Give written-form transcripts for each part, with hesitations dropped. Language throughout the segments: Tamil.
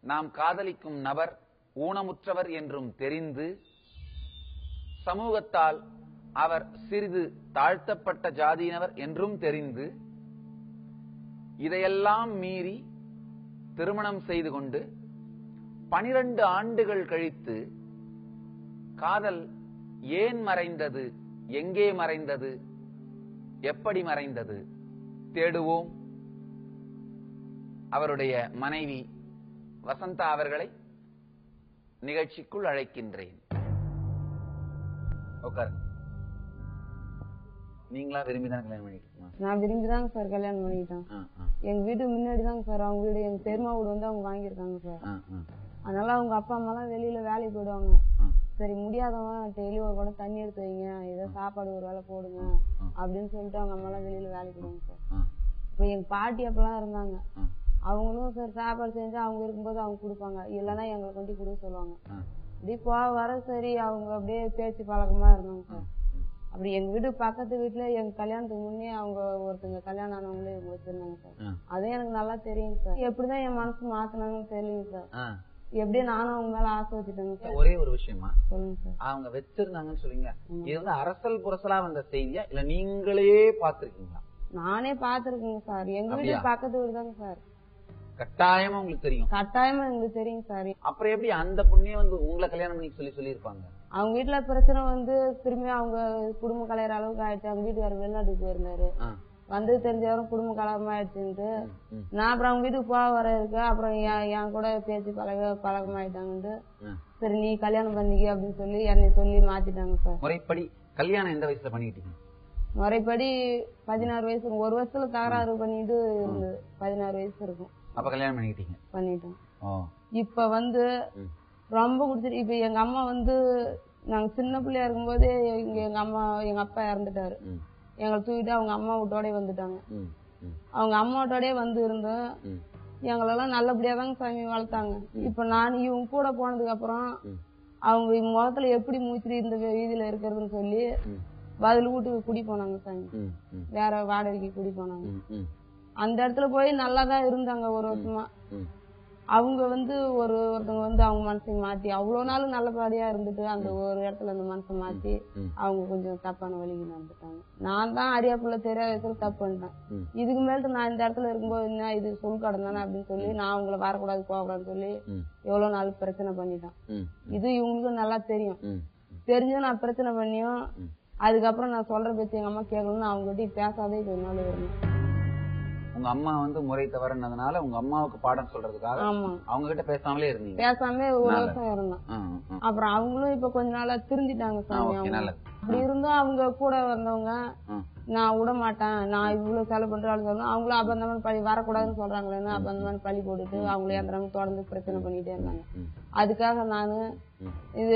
நாம் காதலிக்கும் நபர் ஊனமுற்றவர் என்றும் தெரிந்து சமூகத்தால் அவர் சிறிது தாழ்த்தப்பட்ட ஜாதியினவர் என்றும் தெரிந்து இதையெல்லாம் மீறி திருமணம் செய்து கொண்டு 12 ஆண்டுகள் கழித்து காதல் ஏன் மறைந்தது, எங்கே மறைந்தது, எப்படி மறைந்தது தேடுவோம். அவருடைய மனைவி வசந்தா அவர்களை நிகழ்ச்சிக்குள் அழைக்கின்றேன். உட்காருங்க. நீங்களா விரும்பிதான் கல்யாணம் பண்ணிக்கிட்டீங்களா? நான் விரும்பிதாங்க சார் கல்யாணம் பண்ணிக்கிட்டேன். எங்க வீட்டு முன்னாடிதாங்க சார் அவங்க வீடு. எங்க பெருமா வீடு வந்து அவங்க வாங்கியிருக்காங்க சார். அதனால அவங்க அப்பா அம்மா எல்லாம் வெளியில வேலைக்கு போயிடுவாங்க. சரி முடியாதவன் டெய்லி ஒரு கூட தண்ணி எடுத்து வைங்க, ஏதோ சாப்பாடு ஒரு வேலை போடுங்க அப்படின்னு சொல்லிட்டு அவங்க அம்மா எல்லாம் வெளியில வேலைக்கு போடுவாங்க சார். இப்ப எங்க பாட்டி அப்பெல்லாம் இருந்தாங்க. அவங்களும் சார் சாப்பாடு செஞ்சு அவங்க இருக்கும்போது அவங்க கொடுப்பாங்க, இல்லைன்னா எங்களை கொண்டு கொடுக்க சொல்லுவாங்க. இப்படி வர சரி அவங்க அப்படியே பேச்சு பழக்கமா இருந்தாங்க சார். அப்படி எங்க வீட்டு பக்கத்து வீட்டுல எங்க கல்யாணத்துக்கு முன்னே அவங்க ஒருத்தங்க கல்யாணம் ஆனவங்களே வச்சிருந்தாங்க சார். அதே எனக்கு நல்லா தெரியும் சார். எப்படிதான் என் மனசு மாத்தினாங்கன்னு தெரியுங்க சார். எப்படியே நானும் அவங்க மேல ஆசை வச்சுட்டேங்க சார். ஒரே ஒரு விஷயமா சொல்லுங்க சார். அவங்க வச்சிருந்தாங்கன்னு சொல்லுங்க, இது வந்து அரசல் புரசலா வந்த செய்தியா இல்ல நீங்களே பாத்துருக்கீங்களா? நானே பாத்துருக்கேங்க சார். எங்க வீட்டு பக்கத்து வீடு தாங்க சார். கட்டாயமா உங்களுக்கு தெரியும்? கட்டாயமா எங்களுக்கு தெரியுங்க சார். அப்புறம் எப்படி அந்த பொண்ணே வந்து உங்களை கல்யாணம் பண்ணி சொல்லிருப்பாங்க? அவங்க வீட்டுல பிரச்சனை வந்து திரும்பி அவங்க குடும்ப கலையற அளவுக்கு ஆயிடுச்சு. அவங்க வீட்டுக்காரர் வெளிநாட்டுக்கு போயிருந்தாரு. வந்து தெரிஞ்சவரும் குடும்ப கலகமாயிடுச்சுன்ட்டு நான் அப்புறம் அவங்க வீட்டுக்கு வர இருக்கு. அப்புறம் என் கூட பேச்சு பழக்கமாயிட்டாங்கன்ட்டு சரி நீ கல்யாணம் பண்ணிக்க அப்படின்னு சொல்லி என்னை சொல்லி மாத்திட்டாங்க சார். முறைப்படி கல்யாணம் எந்த வயசுல பண்ணிக்கிட்டீங்க? முறைப்படி 16 வயசு. ஒரு வருஷத்துல தகராறு பண்ணிட்டு இருந்தது. 16 வயசு இருக்கும். அப்ப கல்யாணம் பண்ணிக்கிட்டீங்க? பண்ணிட்டோம். இப்ப வந்து ரொம்ப குடிச்சிட்டு இப்ப எங்க அம்மா வந்து நாங்க சின்ன பிள்ளையா இருக்கும்போதே எங்க அப்பா இறந்துட்டாரு. எங்களை தூக்கிட்டு அவங்க அம்மா வீட்டோடய வந்துட்டாங்க. அவங்க அம்மாவோடய வந்து இருந்தோம். எங்களெல்லாம் நல்லபடியாதாங்க சாமி வளர்த்தாங்க. இப்ப நான் இவங்க கூட போனதுக்கு அப்புறம் அவங்க முகத்துல எப்படி மூச்சிட்டு இந்த வீதியில இருக்கிறதுன்னு சொல்லி பதில் வீட்டுக்கு குடி போனாங்க சாமி. வேற வாடகைக்கு குடி போனாங்க. அந்த இடத்துல போய் நல்லாதான் இருந்தாங்க ஒரு வருஷமா. அவங்க வந்து ஒருத்தவங்க வந்து அவங்க மனசை மாத்தி அவ்வளவு நாளும் நல்லபடியா இருந்துட்டு அந்த ஒரு இடத்துல அந்த மனசை மாத்தி அவங்க கொஞ்சம் தப்பான வழிக்கு நடந்துட்டாங்க. நான் தான் அறியாப்புல தெரியாத வயசுல தப்பு பண்ணிட்டேன். இதுக்கு மேல நான் இந்த இடத்துல இருக்கும்போது என்ன இது சொல் கடன் தானே அப்படின்னு சொல்லி நான் அவங்கள வரக்கூடாது போகக்கூடாதுன்னு சொல்லி எவ்வளவு நாள் பிரச்சனை பண்ணிட்டேன். இது இவங்களுக்கும் நல்லா தெரியும். தெரிஞ்சும் நான் பிரச்சனை பண்ணியும் அதுக்கப்புறம் நான் சொல்ற பேச்சு எங்க அம்மா கேட்கணும்னு அவங்க கிட்ட பேசாதே கொஞ்ச நாள் வரணும். உங்க அம்மா வந்து முறை தவறுனதுனால உங்க அம்மாவுக்கு பாடம் சொல்றதுக்காக அவங்க கிட்ட பேசாமலே இருந்தீங்க? பேசாம ஒரு வருஷம் இருந்தேன். அப்புறம் அவங்களும் இப்ப கொஞ்ச நாளா திருந்திட்டாங்க சாமி. அப்படி இருந்தும் அவங்க கூட வந்தவங்க நான் விட மாட்டேன், நான் இவ்வளவு செலவு பண்றேன்னு சொல்லணும். அவங்களும் அபந்தமான பழி வரக்கூடாதுன்னு சொல்றாங்களேன்னு அபந்தமான பழி போட்டுட்டு அவங்களே அந்த தொடர்ந்து பிரச்சனை பண்ணிட்டே இருந்தாங்க. அதுக்காக நானு இது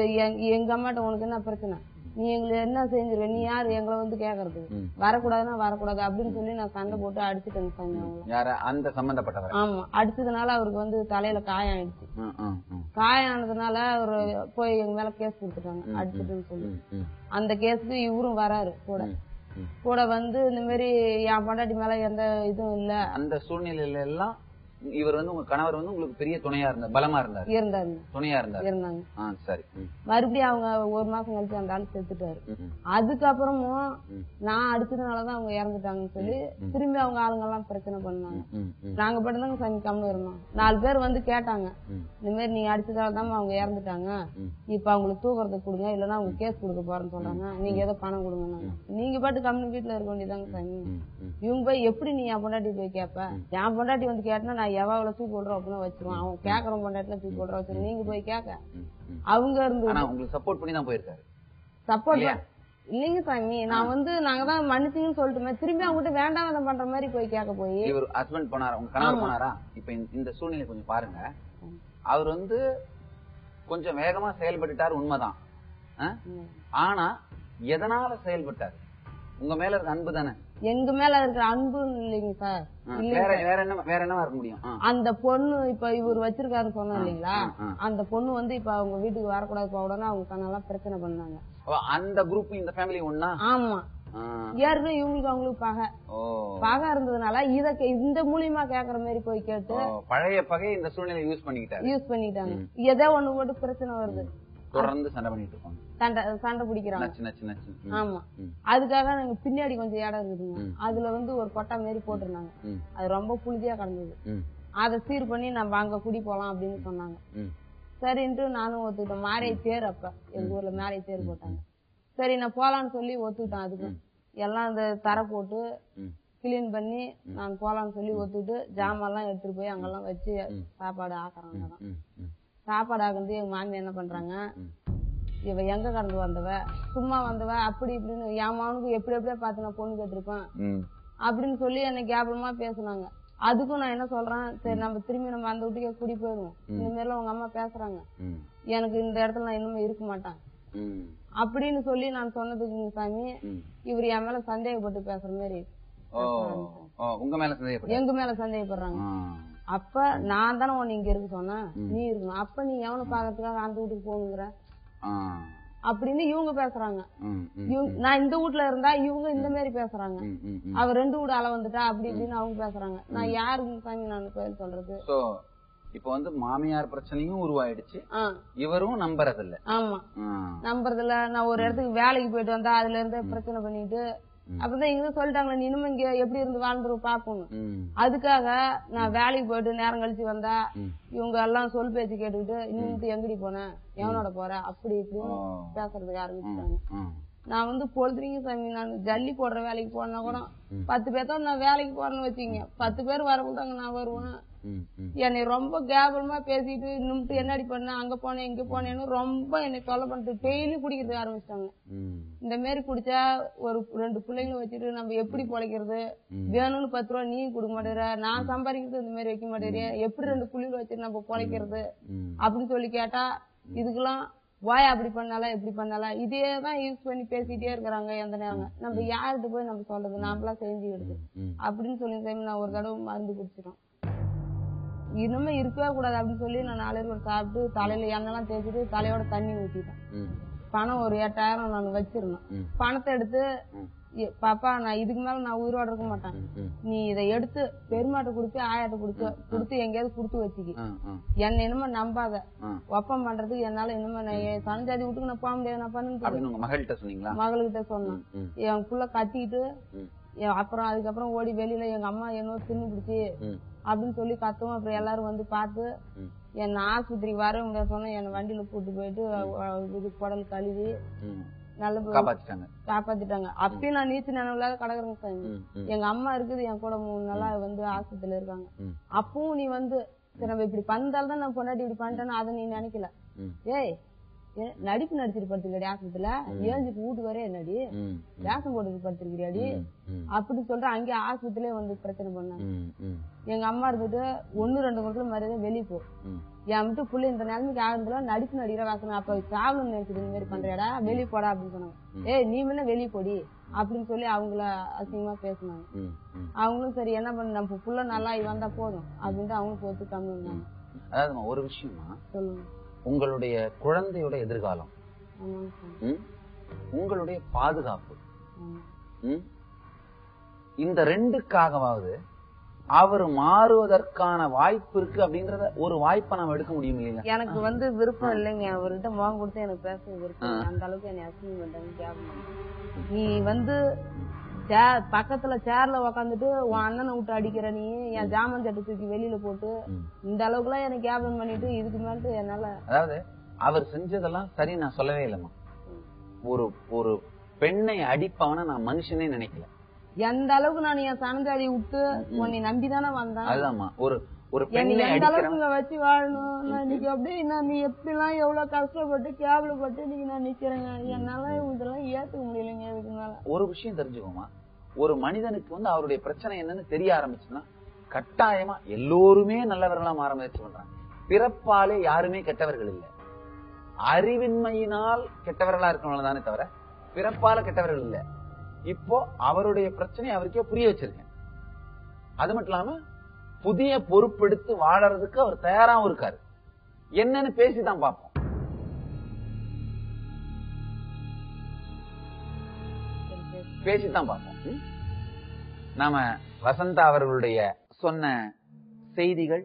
எங்க அம்மாட்ட உனக்கு என்ன பிரச்சனை, நீ எங்களை என்ன செஞ்சிருக்க, நீ யாரு எங்களை வந்து கேக்குறது, வரக்கூடாதுன்னா வரக்கூடாது அப்படின்னு சொல்லி நான் சண்டை போட்டு அடிச்சுட்டேங்க சாமி அவங்க. அந்த சம்பந்தப்பட்டவர்? ஆமா, அடிச்சதுனால அவருக்கு வந்து தலையில காயம் ஆயிடுச்சு. காயம் ஆனதுனால அவரு போய் எங்க மேல கேஸ் கொடுத்துட்டாங்க அடிச்சுட்டுன்னு சொல்லி. அந்த கேஸுக்கு இவரும் வராரு கூட வந்து இந்த மாதிரி என் பொண்டாட்டி மேல எந்த இதுவும் இல்ல. அந்த சூழ்நிலையில எல்லாம் இவர் வந்து உங்க கணவர் வந்து உங்களுக்கு பெரிய துணையா இருந்தார், பலமா இருந்தாரு, துணையா இருந்தாங்க. சரி. மறுபடியும் அவங்க ஒரு மாசம் கழிச்சு அந்த ஆள் செத்துட்டாரு. அதுக்கப்புறமும் நான் அடிச்சதுனாலதான் அவங்க இறந்துட்டாங்கன்னு சொல்லி திரும்பி அவங்க ஆளுங்க எல்லாம் பிரச்சனை பண்ணாங்க. நாங்க பட்டுதாங்க சாமி கம்மியா இருந்தோம். 4 பேர் வந்து கேட்டாங்க, இந்த மாதிரி நீங்க அடிச்சதாலதான் அவங்க இறந்துட்டாங்க, இப்ப அவங்களுக்கு தூக்குறதுக்கு கொடுங்க, இல்லன்னா அவங்க கேஸ் கொடுக்க போறேன்னு சொல்றாங்க, நீங்க ஏதோ பணம் கொடுங்க. நீங்க பாட்டு கம்மி வீட்டுல இருக்க வேண்டியதாங்க சாமி. இவங்க போய் எப்படி நீ என் பொண்டாட்டி போய் கேட்ப, என் பொண்டாட்டி வந்து கேட்டனா நான் எவ்வளவு தூக்கி போடுறோம் அப்படின்னு வச்சிருவான். அவன் கேக்குற பொண்டாட்டில தூக்கி போடுற வச்சிருக்கோம். நீங்க போய் கேட்க அவங்க இருந்து உங்களுக்கு சப்போர்ட் பண்ணி தான் போயிருக்காரு. சப்போர்ட் இல்லைங்க சாமி, நான் வந்து நாங்க தான் மன்னிச்சுன்னு சொல்லிட்டு திரும்பி அவங்க கிட்ட வேண்டாம் பண்ற மாதிரி போய் கேட்க போய் இவர் ஹஸ்பண்ட் போனாரா, உங்க கணவர் போனாரா? இப்ப இந்த சூழ்நிலை கொஞ்சம் பாருங்க. அவர் வந்து கொஞ்சம் வேகமா செயல்பட்டுட்டாரு, உண்மைதான். ஆனா எதனால செயல்பட்டாரு? உங்க மேல இருக்க அன்பு தானே? எங்க மேல இருக்கிற அன்பு இல்லைங்க சார். வேற என்ன இருக்க முடியும்? அந்த பொண்ணு இப்ப இவர் வச்சிருக்காருன்னு சொன்னோம் இல்லைங்களா, அந்த பொண்ணு வந்து இப்ப அவங்க வீட்டுக்கு வரக்கூடாது போகக்கூடாதுன்னு அவங்க கண்ணெல்லாம் பிரச்சனை பண்ணாங்க. அந்த குரூப் இந்த ஃபேமிலி ஒண்ணா? ஆமா, ஏற்கனவே இவங்களுக்கு அவங்களுக்கு பகை இருந்ததுனால இந்த மூலியமா கேக்குற மாதிரி போய் கேட்டு பழைய பகை இந்த சூழ்நிலை யூஸ் பண்ணிட்டாங்க. ஏதோ ஒண்ணு போட்டு பிரச்சனை வருது, தொடர்ந்து சண்டை பண்ணிட்டு இருப்பாங்க, சண்டை பிடிக்கிறாங்க. ஆமா, அதுக்காக நாங்க பின்னாடி கொஞ்சம் இடம் இருக்குதுங்க, அதுல ஒரு கொட்டை மாரி போட்டிருந்தாங்க. அது ரொம்ப புழுதியா கிடந்தது. அதை சீர் பண்ணி நம்ம அங்க குடி போலாம் அப்படின்னு சொன்னாங்க. சரின்ட்டு நானும் ஒத்துக்கிட்டேன். மேரேஜ் தேர் அப்ப எங்க ஊர்ல மேரேஜ் தேர் போட்டாங்க. சரி நான் போலான்னு சொல்லி ஒத்துக்கிட்டேன். அதுக்கு எல்லாம் இந்த தரை போட்டு கிளீன் பண்ணி நான் போலான்னு சொல்லி ஒத்துக்கிட்டு ஜாமான் எல்லாம் எடுத்துட்டு போய் அங்கெல்லாம் வச்சு சாப்பாடு ஆக்குறாங்க. சாப்பாடு ஆக்குறது எங்க மாமி என்ன பண்றாங்க, இவ எங்க கடந்து வந்தவ, சும்மா வந்தவ, அப்படி இப்படின்னு என் மாவனுக்கு எப்படி எப்படியா பார்த்து நான் பொண்ணு கேட்டிருப்பேன் அப்படின்னு சொல்லி என்னை கேவலமா பேசுனாங்க. அதுக்கும் நான் என்ன சொல்றேன், சரி நம்ம திரும்பி நம்ம அந்த வீட்டுக்கே கூடி போயிடுவோம், இந்த மாதிரி எல்லாம் உங்க அம்மா பேசுறாங்க, எனக்கு இந்த இடத்துல நான் இன்னுமே இருக்க மாட்டேன் அப்படின்னு சொல்லி நான் சொன்னதுக்கு சாமி இவர் என் மேல சந்தேகப்பட்டு பேசுற மாதிரி எங்க மேல சந்தேகப்படுறாங்க. அப்ப நான் தானே உன்னை இங்க இருக்கு சொன்னேன், நீ இருக்கணும், அப்ப நீ எவனை பாக்கிறதுக்காக அந்த வீட்டுக்கு போகணுங்கிற அப்படின்னு இவங்க பேசுறாங்க. நான் இந்த வீட்டுல இருந்தா இவங்க இந்த மாதிரி பேசுறாங்க, அவ 2 வீடு அள வந்துட்டா அப்படி இப்படின்னு அவங்க பேசுறாங்க. நான் யாருக்கு சாமி நான் பேர் சொல்றது? இப்ப மாமியார் பிரச்சனையும் உருவாயிடுச்சு, இவரும் நம்புறதில்ல. ஆமா, நம்புறதில்ல. நான் ஒரு இடத்துக்கு வேலைக்கு போயிட்டு வந்தா அதுல இருந்து பிரச்சனை பண்ணிட்டு அப்பதான் இங்க சொல்லிட்டாங்களே நீ இன்னும் இங்க எப்படி இருந்து வாழ்ந்துரு பாக்கணும். அதுக்காக நான் வேலைக்கு போயிட்டு நேரம் கழிச்சு வந்தா இவங்க எல்லாம் சொல் பேச்சு கேட்டுக்கிட்டு இன்னும் எங்கடி போன, எவனோட போற, அப்படி இப்படின்னு பேசுறதுக்கு ஆரம்பிச்சுட்டாங்க. நான் பொழுதுறீங்க சாமி, நான் ஜல்லி போடுற வேலைக்கு போனா கூட 10 பேர்த்த நான் வேலைக்கு போறேன்னு வச்சுங்க, 10 பேர் வரக்கூடாங்க நான் வருவேன். என்னை ரொம்ப கேவலமா பேசிட்டு இன்னும் என்னடி பண்ண, அங்க போனேன் இங்க போனேன்னு ரொம்ப என்னை தொலை பண்ணிட்டு டெய்லி குடிக்கிறதுக்கு ஆரம்பிச்சிட்டாங்க. இந்த மாதிரி குடிச்சா ஒரு 2 பிள்ளைங்களும் வச்சுட்டு நம்ம எப்படி பொழைக்கிறது, வேணும்னு 10 ரூபா நீ கொடுக்க மாட்டேற, நான் சம்பாதிக்கிறது இந்த மாதிரி வைக்க மாட்டேறிய, எப்படி 2 பிள்ளைகளை வச்சுட்டு நம்ம பொழைக்கிறது அப்படின்னு சொல்லி கேட்டா இதுக்கெல்லாம் வாய் அப்படி பண்ணாலா எப்படி பண்ணாலா இதேதான் யூஸ் பண்ணி பேசிட்டே இருக்கிறாங்க. எந்த நேரம் நம்ம யார்கிட்ட போய் நம்ம சொல்றது, நாமளா செஞ்சுக்கிடுது அப்படின்னு சொல்லி நான் ஒரு தடவை மருந்து குடிச்சிட்டோம். இனிமே இருக்கவே கூடாது அப்படின்னு சொல்லி நான் 4 பேர் சாப்பிட்டு தலையில எண்ணெல்லாம் தேய்ச்சிட்டு தலையோட தண்ணி ஊத்திட்டேன். பணம் ஒரு 8000 நான் வச்சிருந்தேன். பணத்தை எடுத்து பாப்பா நான் இதுக்கு மேல நான் உயிரோட இருக்க மாட்டேன், நீ இதை எடுத்து பெருமாட்ட கொடுத்து ஆயாட்ட கொடுத்து எங்கேயாவது கொடுத்து வச்சுக்கி, என்ன இனிமே நம்பாத, ஒப்பம் பண்றதுக்கு என்னால இனிமே சனஜாதி வீட்டுக்கு நான் போக முடியாது நான் பண்ணு மகள்கிட்ட சொன்னேன். என் புள்ள கத்திக்கிட்டு அப்புறம் அதுக்கப்புறம் ஓடி வெளியில எங்க அம்மா என்ன தின்னு பிடிச்சி அப்படின்னு சொல்லி கத்துவோம். அப்புறம் எல்லாரும் பார்த்து என்ன ஆஸ்பத்திரிக்கு வர முடியாது சொன்னா என்ன வண்டியில கூட்டு போயிட்டு இது குடல் கழுவி நல்ல காப்பாத்திட்டாங்க. அப்பயும் நான் நீச்சு நினைவுலாத கடக்குறேங்க சாமி. எங்க அம்மா இருக்குது என் கூட 3 நாளா ஆஸ்பத்திரியில இருக்காங்க. அப்பவும் நீ சரி நம்ம இப்படி பண்ணால்தான் நான் பொண்டாட்டி இப்படி பண்ணிட்டேன்னு அதை நீ நினைக்கல. ஏய் நடிப்பு நடிச்சிட்டு படுத்துக்கிறியாடி ஆஸ்பத்திரியில, ஏஞ்சுக்கு வீட்டுக்கு வரே என்னடி ரேஷன் போட்டு படுத்திருக்கிறியாடி அப்படின்னு சொல்ற அங்கே ஆஸ்பத்திரியிலே பிரச்சனை பண்ணாங்க. எங்க அம்மா இருந்துட்டு 1-2 முறைக்குள்ள மரியாதை வெளியே போ, என் விட்டு புள்ளி இந்த நிலைமைக்கு ஆகுறதுல நடிப்பு நடிக்கிற வாசனை அப்ப சாவலம் நினைச்சது இந்த மாதிரி பண்றியாடா வெளியே போடா அப்படின்னு சொன்னாங்க. ஏய் நீ முன்ன வெளியே போடி அப்படின்னு சொல்லி அவங்கள அசிங்கமா பேசினாங்க. அவங்களும் சரி என்ன பண்ண நம்ம புள்ள நல்லா வந்தா போதும் அப்படின்ட்டு அவங்களுக்கு ஒத்துக்காம இருந்தாங்க. அதாவது ஒரு விஷயமா சொல்லுங்க, உங்களுடைய குழந்தையோட எதிர்காலம், உங்களுடைய பாதுகாப்பு, இந்த 2க்காகவாவது அவர் மாறுவதற்கான வாய்ப்பு இருக்கு அப்படின்றத ஒரு வாய்ப்பை நம்ம எடுக்க முடியும் இல்லையா? எனக்கு விருப்பம் இல்லைங்க, அவர்கிட்ட முகம் கொடுத்து எனக்கு பேச விருப்பம். அந்த அளவுக்கு என்னை அசிங்கம் பண்றாங்க. நீ பக்கத்துல சேர்ல உக்காந்துட்டு உன் அண்ணனை விட்டு அடிக்கிற, நீ என் ஜாமன் சட்டை தூக்கி வெளியில போட்டு இந்த அளவுக்கு எல்லாம் எனக்கு கேபன் பண்ணிட்டு இதுக்கு மேல என்னால. அதாவது அவர் செஞ்சதெல்லாம் சரி நான் சொல்லவே இல்லம்மா. ஒரு பெண்ணை அடிப்பவன நான் மனுஷனே நினைக்கல. எந்த அளவுக்கு நான் என் சனஜாதி விட்டு உன்னை நம்பிதானே வந்தேன். அதுதான்மா ஒரு எந்த அளவுக்கு வச்சு வாழணும். நான் இன்னைக்கு அப்படியே நீ எப்படிலாம் எவ்வளவு கஷ்டப்பட்டு கேவலப்பட்டு இன்னைக்கு நான் நிக்கிறேங்க. என்னால இதெல்லாம் ஏத்துக்க முடியலைங்க. இதுக்கு மேல ஒரு விஷயம் தெரிஞ்சுக்கோமா, ஒரு மனிதனுக்கு அவருடைய பிரச்சனை என்னன்னு தெரிய ஆரம்பிச்சுன்னா கட்டாயமா எல்லோருமே நல்லவர்களா மாற முயற்சி பண்றாங்க. பிறப்பாலே யாருமே கெட்டவர்கள் இல்லை, அறிவின்மையினால் கெட்டவர்களா இருக்கவங்க தானே தவிர பிறப்பால கெட்டவர்கள் இல்ல. இப்போ அவருடைய பிரச்சனை அவருக்கே புரிய வச்சிருக்கேன். அது மட்டும் இல்லாம புதிய பொறுப்பெடுத்து வாழறதுக்கு அவர் தயாராகவும் இருக்காரு. என்னன்னு பேசிதான் பார்ப்போம். பேசித்தான் பார்ப்போம். நாம வசந்தா அவர்களுடைய சொன்ன செய்திகள்,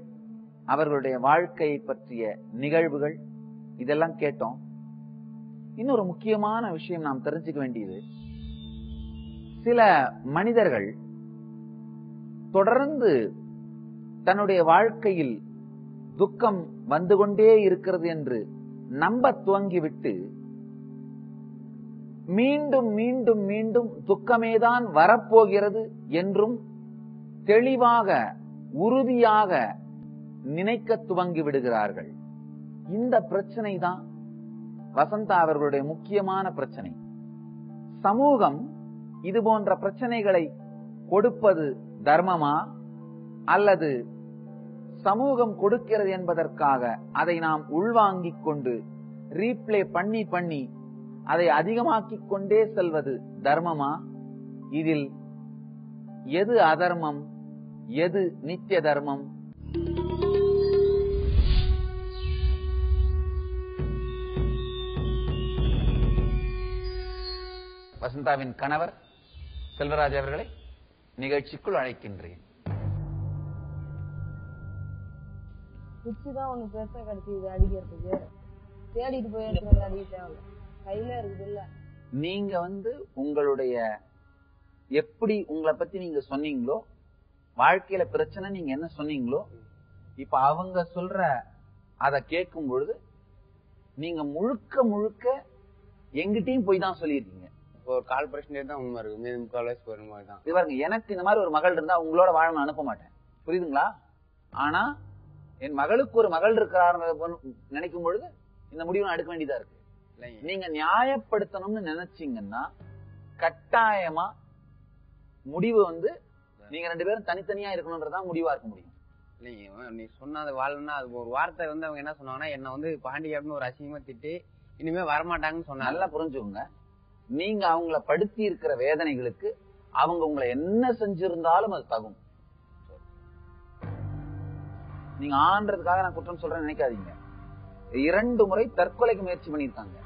அவர்களுடைய வாழ்க்கையை பற்றிய நிகழ்வுகள் இதெல்லாம் கேட்டோம். இன்னொரு முக்கியமான விஷயம் நாம் தெரிஞ்சுக்க வேண்டியது, சில மனிதர்கள் தொடர்ந்து தன்னுடைய வாழ்க்கையில் துக்கம் வந்து கொண்டே இருக்கிறது என்று நம்ப துவங்கிவிட்டு மீண்டும் மீண்டும் மீண்டும் துக்கமேதான் வரப்போகிறது என்றும் தெளிவாக உறுதியாக நினைக்க துவங்கி விடுகிறார்கள். இந்த பிரச்சனை தான் வசந்தா அவர்களுடைய முக்கியமான பிரச்சனை. சமூகம் இது போன்ற பிரச்சனைகளை கொடுப்பது தர்மமா, அல்லது சமூகம் கொடுக்கிறது என்பதற்காக அதை நாம் உள்வாங்கிக் கொண்டு ரீப்ளே பண்ணி பண்ணி அதை அதிகமாக்கிக் கொண்டே செல்வது தர்மமா? இதில் எது அதர்மம், எது நித்திய தர்மம்? வசந்தாவின் கணவர் செல்வராஜ் அவர்களை நிகழ்ச்சிக்குள் அழைக்கின்றேன். குச்சிதான் ஒண்ணு பெருசா கிடைச்சது அடிக்கிறதுக்கு, தேடிட்டு போய் எடுத்து அடிக்க தேவை, கையில இருக்குது இல்ல. நீங்க உங்களுடைய எப்படி உங்களை பத்தி நீங்க சொன்னீங்களோ, வாழ்க்கையில பிரச்சனை நீங்க என்ன சொன்னீங்களோ, இப்ப அவங்க சொல்ற அத கேட்கும் பொழுது நீங்க முழுக்க முழுக்க எங்கிட்டையும் போய் தான் சொல்லிருக்கீங்க. ஒரு 4% தான் உண்மை இருக்கு, மீது 3/4 ஒரு மாதிரி தான். இவருங்க, எனக்கு இந்த மாதிரி ஒரு மகள் இருந்தா உங்களோட வாழ நான் அனுப்ப மாட்டேன், புரியுதுங்களா? ஆனா என் மகளுக்கு ஒரு மகள் இருக்கிறார் நினைக்கும் பொழுது இந்த முடிவை நான் எடுக்க வேண்டியதா இருக்கு. நீங்க நியாயப்படுத்தணும்னு நினைச்சீங்கன்னா கட்டாயமா முடிவு நீங்க 2 பேரும் தனித்தனியா இருக்கணும்ன்றதா முடிவா இருக்க முடியும். இல்லைங்க, நீ சொன்ன அது வாழணும்னா அது ஒரு வார்த்தை அவங்க என்ன சொன்னாங்கன்னா, என்ன பாண்டியன்னு ஒரு அசிங்கமா திட்டி இனிமே வரமாட்டாங்கன்னு சொன்னா. நல்லா புரிஞ்சுக்கோங்க, நீங்க அவங்கள படுத்தி இருக்கிற வேதனைகளுக்கு அவங்க உங்களை என்ன செஞ்சிருந்தாலும் அது தகும். நீங்க ஆன்றதுக்காக நான் குற்றம் சொல்றேன்னு நினைக்காதீங்க. 2 முறை தற்கொலைக்கு முயற்சி பண்ணிருக்காங்க.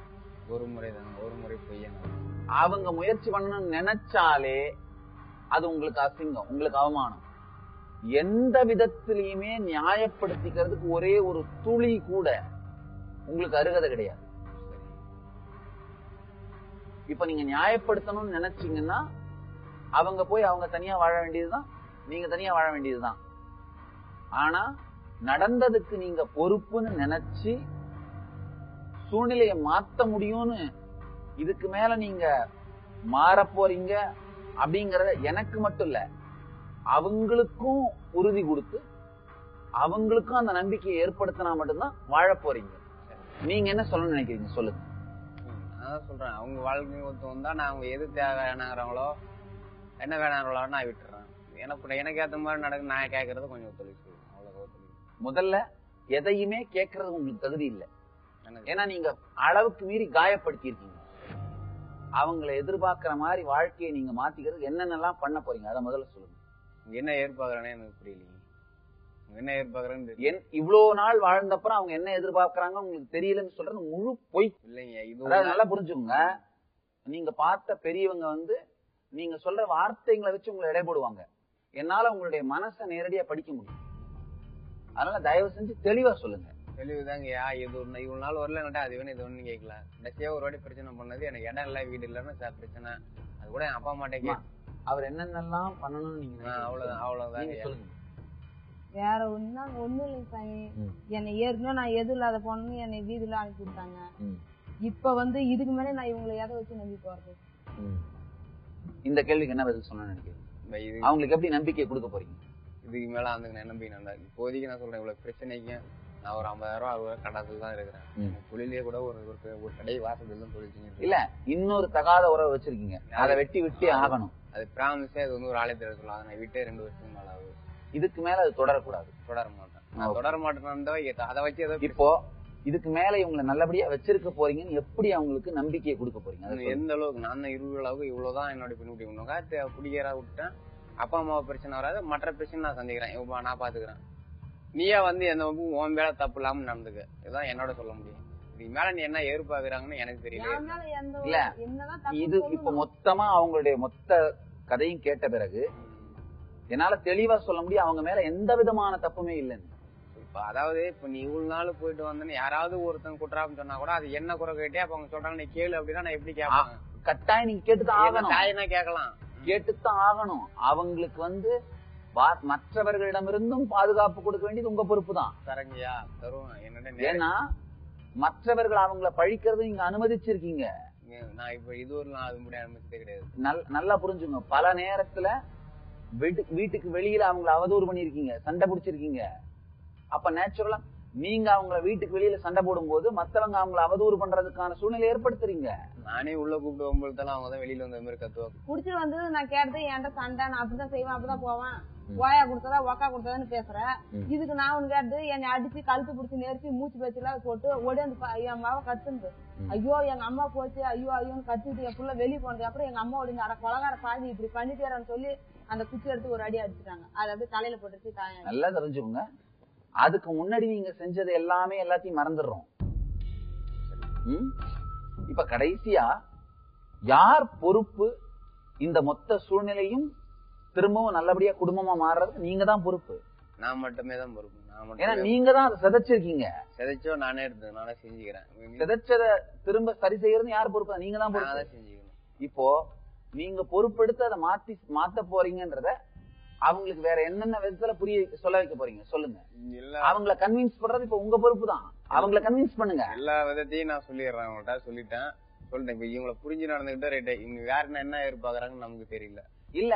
ஒரு முறை தாங்க, ஒரு முறை பொய்யன். அவங்க முயற்சி பண்ணணும்னு நினைச்சாலே அது உங்களுக்கு அசிங்கம், உங்களுக்கு அவமானம். எந்த விதத்திலையுமே நியாயப்படுத்திக்கிறதுக்கு ஒரே ஒரு துளி கூட உங்களுக்கு அருகதை கிடையாது. இப்ப நீங்க நியாயப்படுத்தணும்னு நினைச்சீங்கன்னா அவங்க போய் அவங்க தனியா வாழ வேண்டியதுதான், நீங்க தனியா வாழ வேண்டியதுதான். ஆனா நடந்ததுக்கு நீங்க பொறுப்புன்னு நினைச்சு சூழ்நிலையை மாத்த முடியும்னு, இதுக்கு மேல நீங்க மாற போறீங்க அப்படிங்கறத எனக்கு மட்டும் இல்ல அவங்களுக்கும் உறுதி கொடுத்து அவங்களுக்கும் அந்த நம்பிக்கையை ஏற்படுத்தினா மட்டும்தான் வாழ போறீங்க. நீங்க என்ன சொல்லணும்னு நினைக்கிறீங்க சொல்லுங்க. அதான் சொல்றேன், அவங்க வாழ்க்கை ஒருத்தர் வந்தா நான் அவங்க எது வேணாங்கிறாங்களோ என்ன வேணாங்களோ நான் விட்டுறேன். எனக்கு ஏத்த மாதிரி நடக்கு, நான் கேட்கறது கொஞ்சம் ஒத்துழைப்பு. முதல்ல எதையுமே கேட்கறது உங்களுக்கு தகுதி இல்லை. ஏன்னா நீங்க அளவுக்கு மீறி காயப்படுத்தி இருக்கீங்க. அவங்களை எதிர்பார்க்கிற மாதிரி வாழ்க்கையை நீங்க மாத்திக்கிறது என்னென்னலாம் பண்ண போறீங்க அதை முதல்ல சொல்லுங்க. என்ன எதிர்பார்க்கறேன்னு எனக்கு புரியல. என்ன எதிர்பார்க்கறேன்னு இவ்வளவு நாள் வாழ்ந்தப்பறம் அவங்க என்ன எதிர்பார்க்கறாங்க உங்களுக்கு தெரியலன்னு சொல்றது முழு பொய். இல்லைங்க, இது நல்லா புரிஞ்சுக்கோங்க. நீங்க பார்த்த பெரியவங்க நீங்க சொல்ற வார்த்தைகளை வச்சு உங்களை எடை போடுவாங்க. என்னால உங்களுடைய மனசை நேரடியா படிக்க முடியும். அதனால தயவு செஞ்சு தெளிவா சொல்லுங்க. தெளிவுதாங்கய்யா. இது இவ்வளவு நாள் வரலங்கட்டா அது வேணும் இது ஒண்ணு கேட்கல. கடைசியா ஒரு வாட்டி பிரச்சனை பண்ணது எனக்கு இடம் இல்ல வீடு இல்லன்னு பிரச்சனை. அது கூட என் அப்பா அம்மாட்டே அவர் என்னென்னலாம் பண்ணணும்னு நீங்க அவ்வளவுதான் சொல்லுங்க. வேற ஒண்ணும் இல்லை சாமி. என்னை ஏற்கனவே நான் எது இல்லாத பொண்ணு என்னை வீதியில அனுப்பி விட்டாங்க. இப்ப இதுக்கு மேல நான் இவங்களை எதை வச்சு நம்பி போறது? இந்த கேள்விக்கு என்ன பதில் சொன்ன நினைக்கிறேன். அவங்களுக்கு எப்படி நம்பிக்கை கொடுக்க போறீங்க? இதுக்கு மேல நம்பிக்கை நல்லா இப்போதைக்கு நான் சொல்றேன். இவ்வளவு பிரச்சனைக்கு நான் ஒரு 50,000 60,000 கட்டாத்துல தான் இருக்கிறேன். தொழிலே கூட ஒரு கடை வாசல் தான் தொழில் இல்ல. இன்னொரு தகாத உறவு வச்சிருக்கீங்க, அதை வெட்டி விட்டு ஆகணும். அது பிராமிஸே அது ஒரு ஆலயத்தில் சொல்லலாம். அதை நான் விட்டே 2 வருஷத்துக்கு மேல ஆகுது. இதுக்கு மேல அது தொடரக்கூடாது. தொடர மாட்டேன். நான் தொடர மாட்டேன். அதை வச்சு ஏதோ இப்போ இதுக்கு மேல இவங்களை நல்லபடியா வச்சிருக்க போறீங்கன்னு எப்படி அவங்களுக்கு நம்பிக்கையை கொடுக்க போறீங்க? எந்த அளவுக்கு நான் 20 அளவுக்கு இவ்வளவுதான் என்னோட பின்னுட்டி பண்ணுவாங்க. குடியேறா விட்டேன், அப்பா அம்மாவை பிரச்சனை வராது, மற்ற பிரச்சனை நான் சந்திக்கிறேன், நான் பாத்துக்கிறேன். நீயா எந்த உன் வேலை தப்பு இல்லாம நடந்துக்க. இதுதான் என்னோட சொல்ல முடியும். இதுக்கு மேல நீ என்ன எதிர்பார்க்கறாங்கன்னு எனக்கு தெரியல. என் மேல எந்த இல்ல என்னதான் தப்பு இது இப்ப மொத்தமா அவங்களுடைய மொத்த கதையும் கேட்ட பிறகு என்னால தெளிவா சொல்ல முடியும் அவங்க மேல எந்த விதமான தப்புமே இல்லைன்னு. இப்ப அதாவது இப்ப நீ இவ்வளவு நாள் போயிட்டு வந்தேன்னு யாராவது ஒருத்தன் குற்றான்னு சொன்னா கூட அது என்ன குறை கேட்டே அப்ப அவங்க சொல்றாங்க நீ கேளு அப்படின்னா நான் எப்படி கேட்பேன்? கட்டாயம் நீங்க கேட்டுதான் ஆகணும். தாயினா கேட்கலாம், கேட்டுத்தான் ஆகணும். அவங்களுக்கு வந்து மற்றவர்களிடமிருந்தும் பாதுகாப்பு கொடுக்க வேண்டியது உங்க பொறுப்பு தான். தரங்கயா தரும் என்னோட. ஏன்னா மற்றவர்கள் அவங்கள பழிக்கிறது நீங்க அனுமதிச்சிருக்கீங்க. நான் இப்ப இது ஒரு நாள் அது முடிய அனுமதிச்சதே கிடையாது. நல்லா புரிஞ்சுங்க. பல நேரத்துல வீட்டுக்கு வெளியில அவங்களை அவதூறு பண்ணிருக்கீங்க, சண்டை பிடிச்சிருக்கீங்க. அப்ப நேச்சுரலா நீங்க அவங்கள வீட்டுக்கு வெளியில சண்டை போடும் போது மத்தவங்க அவங்களை அவதூறு பண்றதுக்கான சூழ்நிலை ஏற்படுத்துறீங்க. நானே உள்ள கூப்பிட்டு போகும்போது அவங்க தான் வெளியில வந்த மாதிரி கத்துவாங்க. குடிச்சிட்டு வந்து நான் கேட்டது என்கிட்ட சண்டை, நான் அப்படிதான் செய்வேன், அப்படிதான் போவேன், ஓயா கொடுத்ததா ஒக்கா கொடுத்ததான்னு பேசுறேன். இதுக்கு நான் ஒண்ணு கேட்டு என்னை அடிச்சு கழுத்து பிடிச்சி நெரிச்சு மூச்சு பேச்சுலாம் போட்டு ஓடியாந்து என் மாவை கத்துந்து ஐயோ எங்க அம்மா போச்சு ஐயோ ஐயோன்னு கத்துட்டு என் புள்ள வெளியே போனது. அப்புறம் எங்க அம்மா ஓடி அட கொலகார பாதி இப்படி பண்ணிட்டேறான்னு சொல்லி அந்த குச்சி எடுத்து ஒரு அடி அடிச்சுட்டாங்க. அதை அப்படியே தலையில போட்டுச்சு தாயம். நல்லா தெரிஞ்சுக்கோங்க. அதுக்கு முன்னாடி நீங்க செஞ்சது எல்லாமே எல்லாத்தையும் மறந்துடுறோம். இப்ப கடைசியா யார் பொறுப்பு? இந்த மொத்த சூழ்நிலையும் திரும்பவும் நல்லபடியா குடும்பமா மாறுறதுக்கு நீங்க தான் பொறுப்பு. நான் மட்டுமே தான் பொறுப்பு. ஏன்னா நீங்க தான் அதை சிதைச்சிருக்கீங்க. சிதைச்சோ நானே எடுத்து நானே செஞ்சுக்கிறேன். சிதைச்சத திரும்ப சரி செய்யறது யார் பொறுப்பு? நீங்க தான் பொறுப்பு. செஞ்சுக்கணும். இப்போ நீங்க பொறுப்பெடுத்து அதை மாத்த போறீங்கன்றத அவங்களுக்கு வேற என்னென்ன விதத்துல சொல்ல வைக்க போறீங்க சொல்லுங்க. அவங்கள கன்வின்ஸ் பண்றது இப்ப உங்க பொறுப்பு தான். அவங்கள கன்வின்ஸ் பண்ணுங்க. எல்லா விதத்தையும் நான் சொல்லிடுறேன், அவங்கள்ட்ட சொல்லிட்டேன். இப்ப இவங்களை புரிஞ்சு நடந்துகிட்ட ரைட்டு. இவங்க வேற என்ன எதிர்பார்க்கறாங்கன்னு நமக்கு தெரியல. இல்ல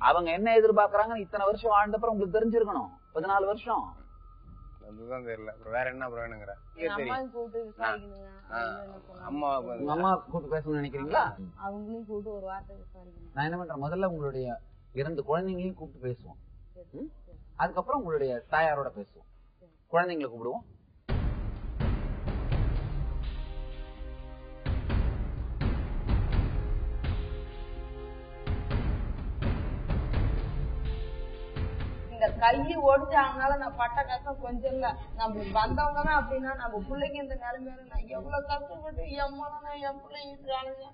அவங்க என்ன எதிர்பார்க்கறாங்கன்னு இத்தனை வருஷம் வாழ்ந்தப்பறம் உங்களுக்கு தெரிஞ்சிருக்கணும். 14 வருஷம் அதுதான் தெரியல. அப்புறம் வேற என்ன வேணுங்கிற அம்மா கூட்டு பேசணும்னு நினைக்கிறீங்களா? அவங்களையும் கூட்டு ஒரு வார்த்தை விசாரிக்கணும். நான் என்ன பண்றேன், முதல்ல உங்களுடைய 2 குழந்தைங்களையும் கூப்பிட்டு பேசுவோம். அதுக்கப்புறம் உங்களுடைய தாயாரோட பேசுவோம். குழந்தைங்களை கூப்பிடுவோம். இந்த கையை ஒடிச்சு அவனால நான் பட்ட கஷ்டம் கொஞ்சம் இல்ல. நம்மளுக்கு வந்தவங்க தான் அப்படின்னா நம்ம பிள்ளைக்கு இந்த நிலைமையில நான் எவ்வளவு கஷ்டப்பட்டு எம்மாலும் நான் என் பிள்ளைங்க இருக்கிறானுங்க.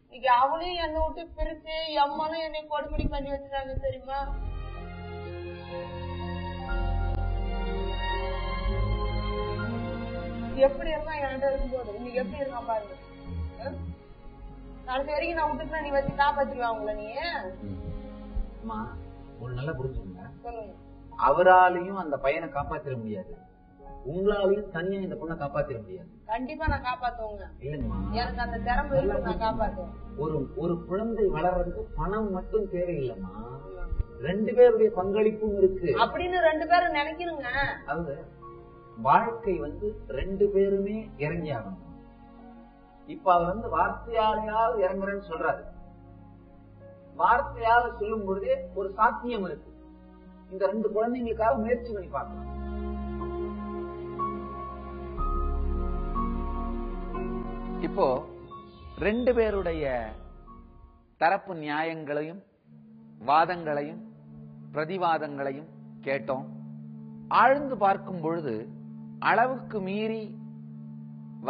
இன்னைக்கு அவளையும் என்னை விட்டு பிரிச்சு எம்மாலும் என்னை கொடுமுடி பண்ணி வச்சுட்டாங்க தெரியுமா? எப்படி இருந்தா என்கிட்ட இருக்கும்போது இன்னைக்கு எப்படி இருக்கான் பாருங்க. கடைசி வரைக்கும் நான் விட்டுட்டு நீ வச்சு காப்பாத்திருவா உங்களை நீ ஒரு நல்லா புரிஞ்சுங்க. சொல்லுங்க. அவராலையும் அந்த பையனை காப்பாத்திர முடியாது, உங்களாலையும் தனியா இந்த பொண்ணை காப்பாத்திர முடியாது. கண்டிப்பா நான் காப்பாத்துவேங்க. இல்லைங்கம்மா, எனக்கு அந்த திறமை இருக்கு, நான் காப்பாத்துவேன். ஒரு குழந்தை வளர்றதுக்கு பணம் மட்டும் தேவையில்லைம்மா, 2 பேருடைய பங்களிப்பும் இருக்கு அப்படின்னு 2 பேரும் நினைக்கணுங்க. அது வாழ்க்கை 2 பேருமே இறங்கி ஆகணும். இப்ப அவர் வார்த்தையாலையாவது இறங்குறேன்னு சொல்றாரு. வார்த்தையால சொல்லும் பொழுதே ஒரு சாத்தியம் இருக்கு. இந்த 2 குழந்தைங்களுக்காக முயற்சி பண்ணி பார்க்கலாம். இப்போ 2 பேருடைய தரப்பு நியாயங்களையும் வாதங்களையும் பிரதிவாதங்களையும் கேட்டோம். ஆழ்ந்து பார்க்கும் பொழுது அளவுக்கு மீறி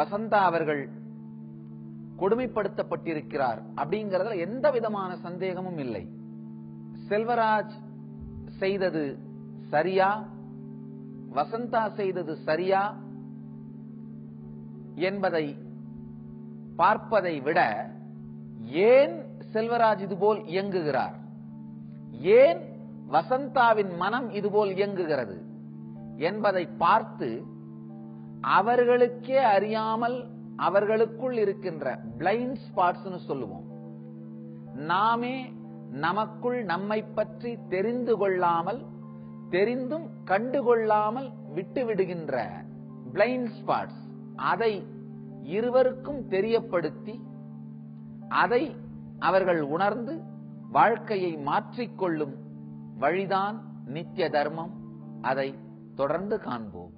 வசந்தா அவர்கள் கொடுமைப்படுத்தப்பட்டிருக்கிறார் அப்படிங்கறதுல எந்த விதமான சந்தேகமும் இல்லை. செல்வராஜ் செய்தது சரியா, வசந்தா செய்தது சரியா என்பதை பார்ப்பதை விட ஏன் செல்வராஜ் இதுபோல் இயங்குகிறார், ஏன் வசந்தாவின் மனம் இதுபோல் இயங்குகிறது என்பதை பார்த்து அவர்களுக்கே அறியாமல் அவர்களுக்குள் இருக்கின்ற பிளைண்ட் ஸ்பாட்ஸ் சொல்லுவோம், நாமே நமக்குள் நம்மை பற்றி தெரிந்து கொள்ளாமல் தெரிந்தும் கண்டுகொள்ளாமல் விட்டுவிடுகின்ற பிளைண்ட் ஸ்பாட்ஸ், அதை இருவருக்கும் தெரியப்படுத்தி அதை அவர்கள் உணர்ந்து வாழ்க்கையை மாற்றிக்கொள்ளும் வழிதான் நித்திய தர்மம். அதை தொடர்ந்து காண்போம்.